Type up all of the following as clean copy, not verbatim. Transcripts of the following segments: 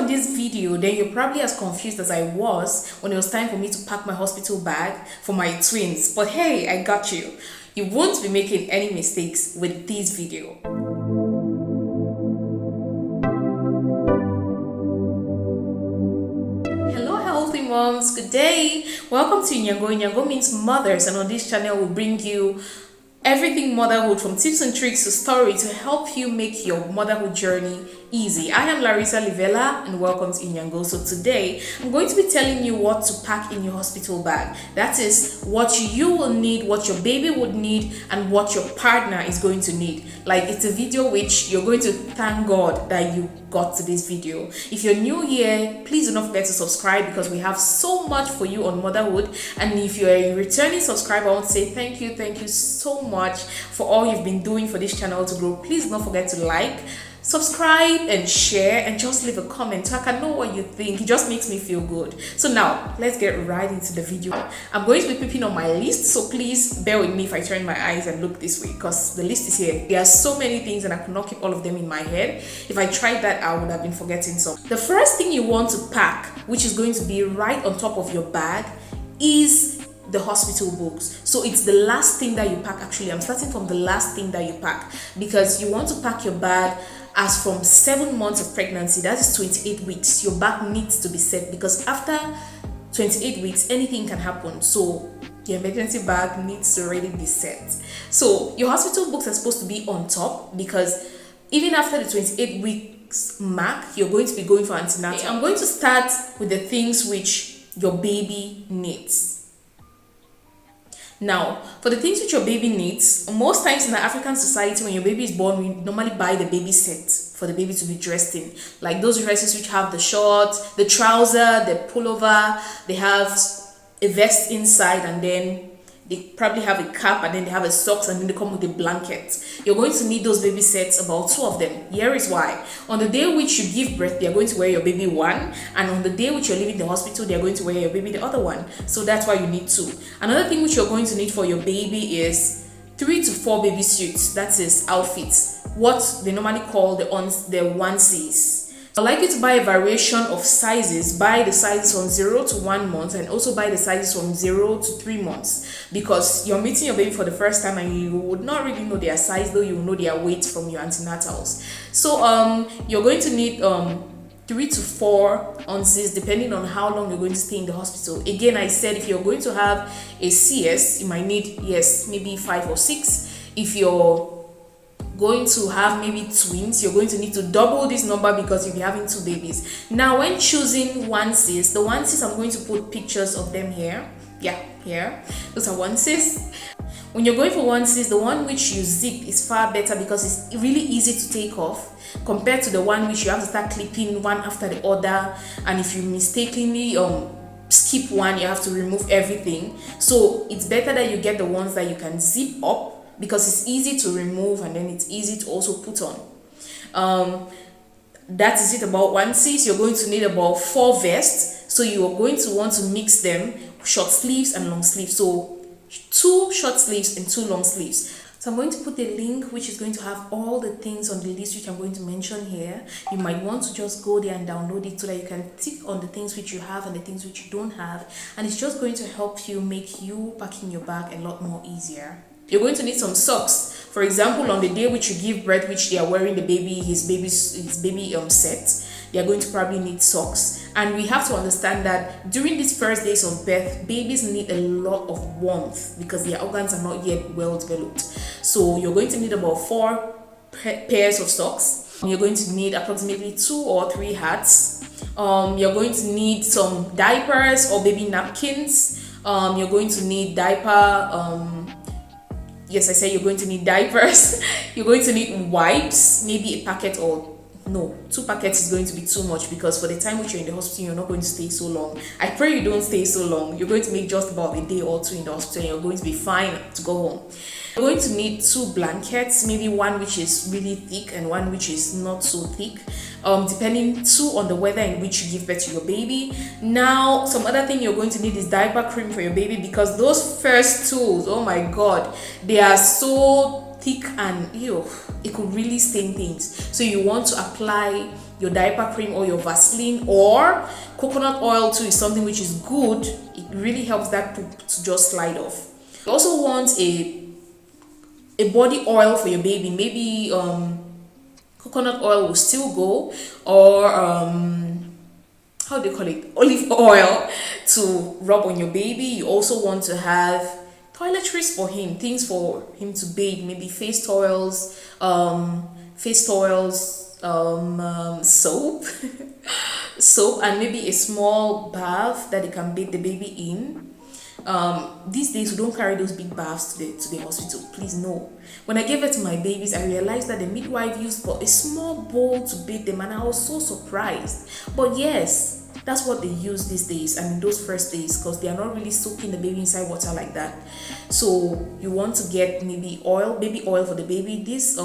on this video, then you're probably as confused as I was when it was time for me to pack my hospital bag for my twins. But hey, I got you. You won't be making any mistakes with this video. Hello healthy moms, good day. Welcome to Nyango. Nyango means mothers, and on this channel we'll bring you everything motherhood, from tips and tricks to story, to help you make your motherhood journey easy. I am Larissa Livella and welcome to Inyango. So today I'm going to be telling you what to pack in your hospital bag. That is what you will need, what your baby would need, and what your partner is going to need. Like, it's a video which you're going to thank God that you got to this video. If you're new here, please do not forget to subscribe because we have so much for you on motherhood. And if you're a returning subscriber, I want to say thank you so much for all you've been doing for this channel to grow. Please do not forget to like, subscribe and share, and just leave a comment so I can know what you think. It just makes me feel good. So now let's get right into the video. I'm going to be peeping on my list, so please bear with me if I turn my eyes and look this way because the list is here. There are so many things and I could not keep all of them in my head. If I tried that, I would have been forgetting some. The first thing you want to pack, which is going to be right on top of your bag, is the hospital books. So it's the last thing that you pack. Actually, I'm starting from the last thing that you pack because you want to pack your bag as from 7 months of pregnancy. That is 28 weeks. Your bag needs to be set because after 28 weeks anything can happen. So the emergency bag needs to already be set. So your hospital books are supposed to be on top because even after the 28 weeks mark, you're going to be going for antenatal. I'm going to start with the things which your baby needs. Now, for the things which your baby needs, most times in the African society, when your baby is born, we normally buy the baby set for the baby to be dressed in. Like those dresses which have the short, the trouser, the pullover, they have a vest inside, and then they probably have a cap, and then they have a socks, and then they come with a blanket. You're going to need those baby sets, about 2 of them. Here is why. On the day which you give birth, they are going to wear your baby one, and on the day which you're leaving the hospital, they are going to wear your baby the other one. So that's why you need 2. Another thing which you're going to need for your baby is 3 to 4 baby suits. That is outfits, what they normally call the onesies. I'd like you to buy a variation of sizes. Buy the sizes from 0 to 1 month, and also buy the sizes from 0 to 3 months, because you're meeting your baby for the first time and you would not really know their size, though you will know their weight from your antenatals. So you're going to need 3 to 4 ounces depending on how long you're going to stay in the hospital. Again, I said if you're going to have a CS, you might need, yes, maybe 5 or 6. If you're going to have maybe twins, you're going to need to double this number because you'll be having 2 babies. Now, when choosing onesies, the onesies, I'm going to put pictures of them here. Yeah, here. Those are onesies. When you're going for onesies, the one which you zip is far better because it's really easy to take off compared to the one which you have to start clipping one after the other, and if you mistakenly skip one, you have to remove everything. So it's better that you get the ones that you can zip up because it's easy to remove and then it's easy to also put on. That is it about onesies. You're going to need about 4 vests, so you are going to want to mix them, short sleeves and long sleeves. So 2 short sleeves and 2 long sleeves. So I'm going to put a link which is going to have all the things on the list which I'm going to mention here. You might want to just go there and download it so that you can tick on the things which you have and the things which you don't have, and it's just going to help you make you packing your bag a lot more easier. You're going to need some socks. For example, on the day which you give birth, which they are wearing the baby, his baby set, they are going to probably need socks. And we have to understand that during these first days of birth, babies need a lot of warmth because their organs are not yet well developed. So you're going to need about 4 pairs of socks. You're going to need approximately 2 or 3 hats. You're going to need some diapers or baby napkins. You're going to need yes, I say you're going to need diapers. You're going to need wipes, maybe a packet, or no, 2 packets is going to be too much because for the time which you're in the hospital, you're not going to stay so long. I pray you don't stay so long. You're going to make just about a day or 2 in the hospital and you're going to be fine to go home. You're going to need 2 blankets, maybe one which is really thick and one which is not so thick, depending on the weather in which you give birth to your baby. Now, some other thing you're going to need is diaper cream for your baby because those first tools, oh my god, they are so thick and it could really stain things. So you want to apply your diaper cream or your Vaseline, or coconut oil too is something which is good. It really helps that poop to just slide off. You also want a body oil for your baby. Maybe coconut oil will still go, or how do you call it, olive oil to rub on your baby. You also want to have toiletries for him, things for him to bathe, maybe face towels, soap soap, and maybe a small bath that they can bathe the baby in. These days we don't carry those big baths to the hospital, please. No. When I gave it to my babies, I realized that the midwife used a small bowl to bathe them, and I was so surprised. But yes, that's what they use these days, I mean those first days, because they are not really soaking the baby inside water like that. So you want to get maybe baby oil for the baby. These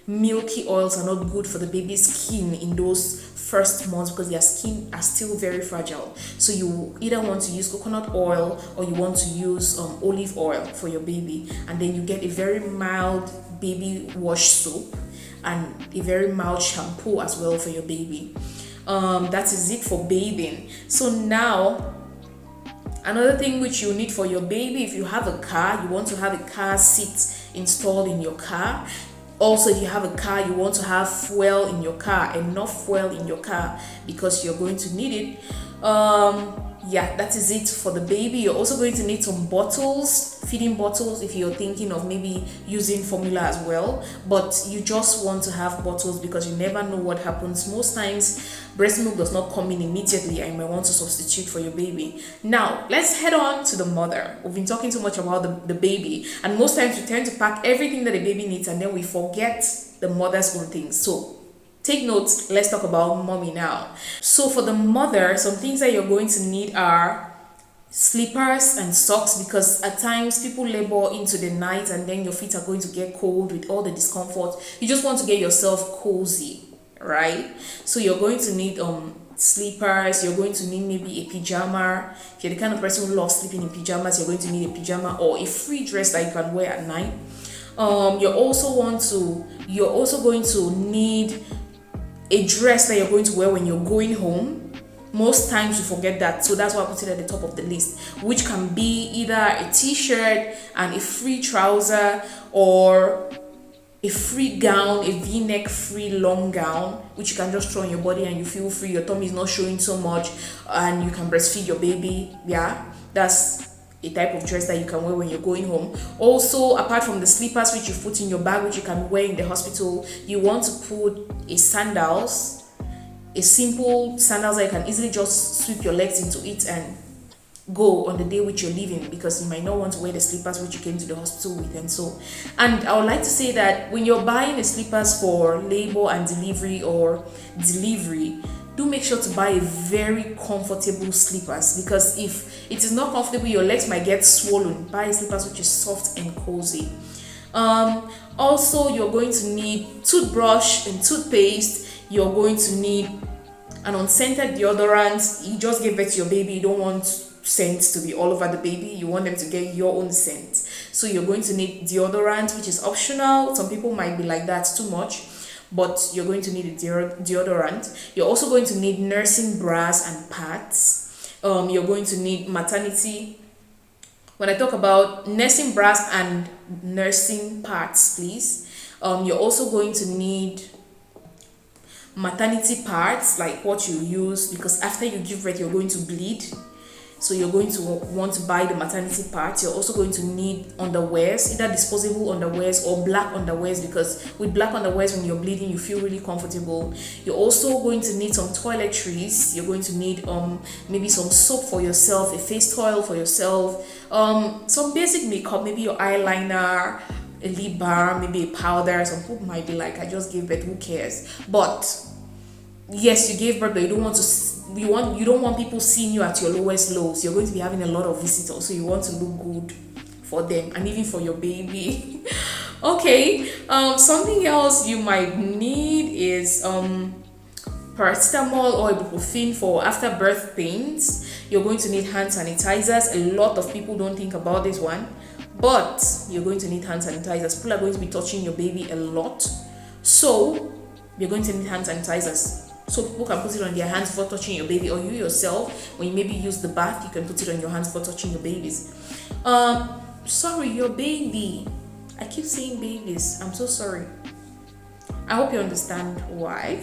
milky oils are not good for the baby's skin in those first months, because their skin are still very fragile. So you either want to use coconut oil, or you want to use olive oil for your baby, and then you get a very mild baby wash soap and a very mild shampoo as well for your baby. That is it for bathing. So now, another thing which you need for your baby, if you have a car, you want to have a car seat installed in your car. Also, if you have a car, you want to have fuel in your car, enough fuel in your car, because you're going to need it. Yeah, that is it for the baby. You're also going to need some bottles, feeding bottles, if you're thinking of maybe using formula as well. But you just want to have bottles because you never know what happens. Most times, breast milk does not come in immediately, and you might want to substitute for your baby. Now, let's head on to the mother. We've been talking too much about the baby, and most times we tend to pack everything that the baby needs, and then we forget the mother's own things. So take notes, let's talk about mommy now. So for the mother, some things that you're going to need are slippers and socks, because at times people labor into the night and then your feet are going to get cold with all the discomfort. You just want to get yourself cozy, right? So you're going to need slippers. You're going to need maybe a pajama. If you're the kind of person who loves sleeping in pajamas, you're going to need a pajama or a free dress that you can wear at night. You're also going to need a dress that you're going to wear when you're going home. Most times you forget that, so that's why I put it at the top of the list, which can be either a t-shirt and a free trouser, or a free gown, a v-neck free long gown, which you can just throw on your body and you feel free. Your tummy is not showing so much, and you can breastfeed your baby. Yeah, that's a type of dress that you can wear when you're going home. Also, apart from the slippers which you put in your bag, which you can wear in the hospital, you want to put a simple sandals that you can easily just sweep your legs into it and go on the day which you're leaving, because you might not want to wear the slippers which you came to the hospital with. And I would like to say that when you're buying the slippers for labor and delivery, do make sure to buy a very comfortable slippers, because if it is not comfortable, your legs might get swollen. Buy slippers which is soft and cozy. Also, you're going to need toothbrush and toothpaste. You're going to need an unscented deodorant. You just give birth to your baby, you don't want scents to be all over the baby, you want them to get your own scent. So you're going to need deodorant, which is optional. Some people might be like, that's too much, but you're going to need a deodorant. You're also going to need nursing bras and pads. You're going to need maternity. When I talk about nursing bras and nursing pads, please, you're also going to need maternity pads, like what you use, because after you give birth you're going to bleed. So you're going to want to buy the maternity pads. You're also going to need underwears, either disposable underwears or black underwears, because with black underwears, when you're bleeding, you feel really comfortable. You're also going to need some toiletries. You're going to need maybe some soap for yourself, a face towel for yourself, some basic makeup, maybe your eyeliner, a lip balm, maybe a powder. Some people might be like, I just gave birth, who cares? But yes, you gave birth, but you don't want people seeing you at your lowest lows. You're going to be having a lot of visitors, so you want to look good for them and even for your baby. Okay, something else you might need is paracetamol or ibuprofen for after birth pains. You're going to need hand sanitizers. A lot of people don't think about this one, but you're going to need hand sanitizers. People are going to be touching your baby a lot, so you're going to need hand sanitizers. So people can put it on their hands before touching your baby, or you yourself, when you maybe use the bath, you can put it on your hands before touching your babies. Sorry, your baby. I keep saying babies. I'm so sorry. I hope you understand why.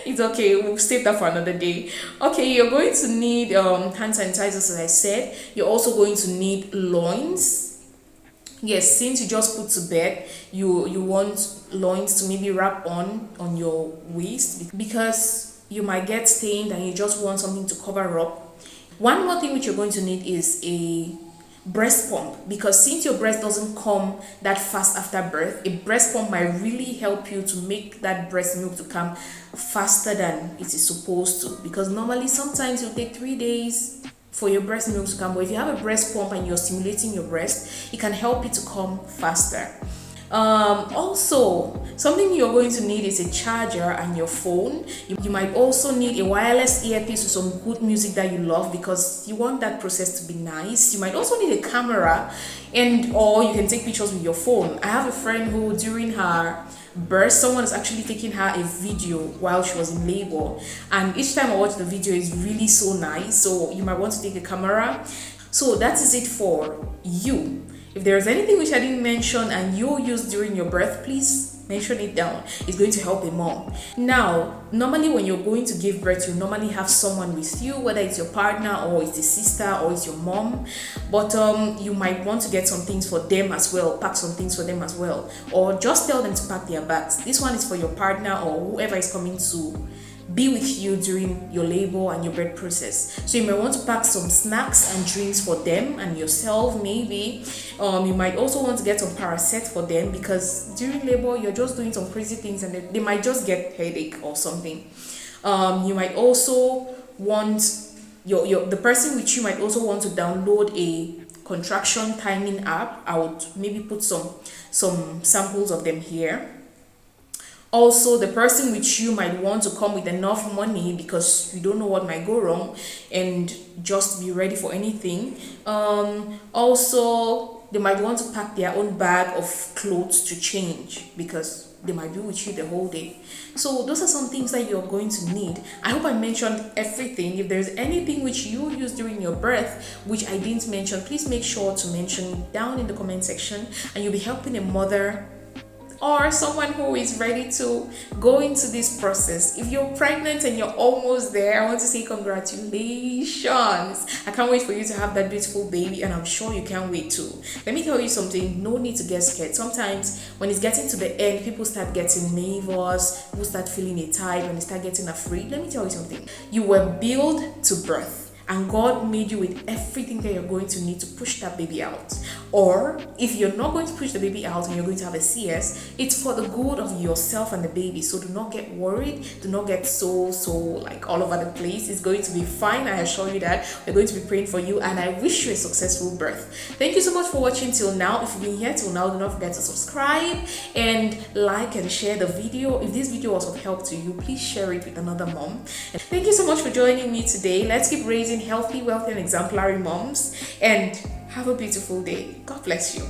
It's okay, we'll save that for another day. Okay, you're going to need hand sanitizers, as I said. You're also going to need loins. Yes, since you just put to bed, you want loins to maybe wrap on your waist, because you might get stained and you just want something to cover up. One more thing which you're going to need is a breast pump, because since your breast doesn't come that fast after birth, a breast pump might really help you to make that breast milk to come faster than it is supposed to, because normally sometimes it'll take 3 days for your breast milk to come, but if you have a breast pump and you're stimulating your breast, it can help it to come faster. Also, something you're going to need is a charger and your phone. You might also need a wireless earpiece with some good music that you love, because you want that process to be nice. You might also need a camera, or you can take pictures with your phone. I have a friend who, during her birth, someone is actually taking her a video while she was in labor, and each time I watch the video, it's really so nice. So you might want to take a camera. So that is it for you. If there is anything which I didn't mention and you use during your birth, please mention it down. It's going to help a mom. Now, normally when you're going to give birth, you normally have someone with you, whether it's your partner or it's a sister or it's your mom. But you might want to get some things for them as well, pack some things for them as well, or just tell them to pack their bags. This one is for your partner or whoever is coming to be with you during your labor and your birth process. So you might want to pack some snacks and drinks for them and yourself, maybe. You might also want to get some Paracet for them, because during labor you're just doing some crazy things and they might just get headache or something. You might also want the person with you might also want to download a contraction timing app. I would maybe put some samples of them here. Also, the person with you might want to come with enough money, because you don't know what might go wrong, and just be ready for anything. Also, they might want to pack their own bag of clothes to change, because they might be with you the whole day. So those are some things that you're going to need. I hope I mentioned everything. If there's anything which you use during your birth which I didn't mention, please make sure to mention it down in the comment section, and you'll be helping a mother or someone who is ready to go into this process. If you're pregnant and you're almost there, I want to say congratulations. I can't wait for you to have that beautiful baby, and I'm sure you can't wait too. Let me tell you something, no need to get scared. Sometimes when it's getting to the end, people start getting nervous, people start feeling a type, and they start getting afraid. Let me tell you something, you were built to birth, and God made you with everything that you're going to need to push that baby out. Or if you're not going to push the baby out and you're going to have a CS, it's for the good of yourself and the baby. So do not get worried. Do not get so like all over the place. It's going to be fine. I assure you that. We're going to be praying for you, and I wish you a successful birth. Thank you so much for watching till now. If you've been here till now, do not forget to subscribe and like and share the video. If this video was of help to you, please share it with another mom. And thank you so much for joining me today. Let's keep raising healthy, wealthy, and exemplary moms, and have a beautiful day. God bless you.